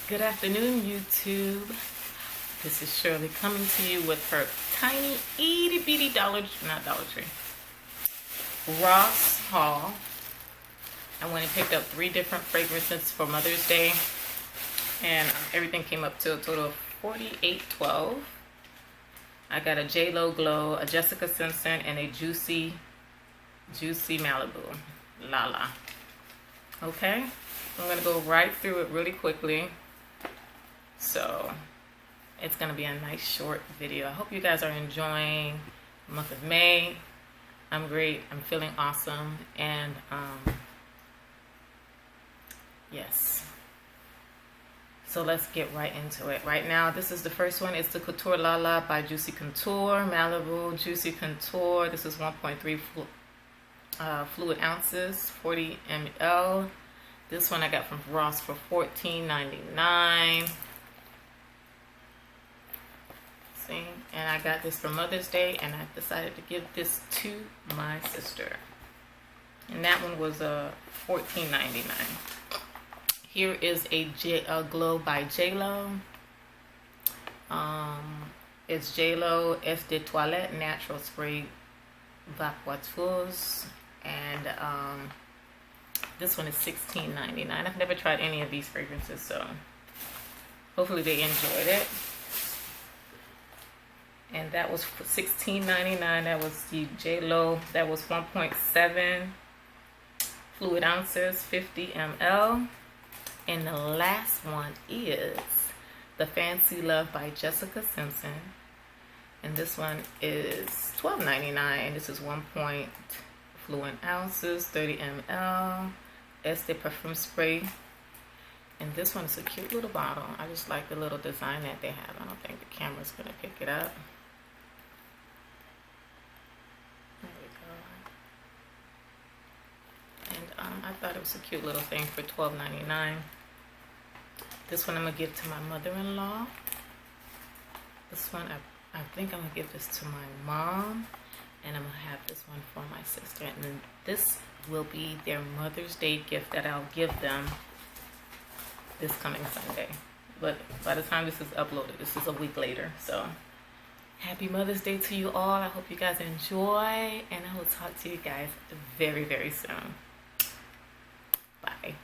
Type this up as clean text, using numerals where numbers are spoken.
Good afternoon, YouTube. This is Shirley coming to you with her tiny itty bitty Dollar Tree Ross haul. I went and picked up 3 different fragrances for Mother's Day, and everything came up to a total of $48.12. I got a J.Lo Glow, a Jessica Simpson, and a Juicy Malibu Lala. Okay, I'm gonna go right through it really quickly. So it's gonna be a nice short video. I hope you guys are enjoying the month of May. I'm great. I'm feeling awesome, and yes. So let's get right into it. Right now, this is the first one. It's the Couture Lala by Juicy Couture, Malibu Juicy Couture. This is 1.3 fluid ounces, 40 ml. This one I got from Ross for $14.99. See, and I got this for Mother's Day, and I decided to give this to my sister. And that one was $14.99. Here is a Glow by J.Lo. It's J.Lo Eau de Toilette Natural Spray Vapoteuse, and this one is $16.99. I've never tried any of these fragrances, so hopefully they enjoyed it. And that was $16.99. That was the J.Lo. That was 1.7 fluid ounces, 50 ml. And the last one is the Fancy Love by Jessica Simpson. And this one is $12.99. This is 1 fluid ounces, 30 ml. It's the perfume spray. And this one is a cute little bottle. I just like the little design that they have. I don't think the camera's going to pick it up. There we go. And I thought it was a cute little thing for $12.99. This one I'm going to give to my mother-in-law. This one I think I'm going to give this to my mom. And I'm going to have this one for my sister. And then this will be their Mother's Day gift that I'll give them this coming Sunday. But by the time this is uploaded, this is a week later. So happy Mother's Day to you all. I hope you guys enjoy. And I will talk to you guys very, very soon. Bye.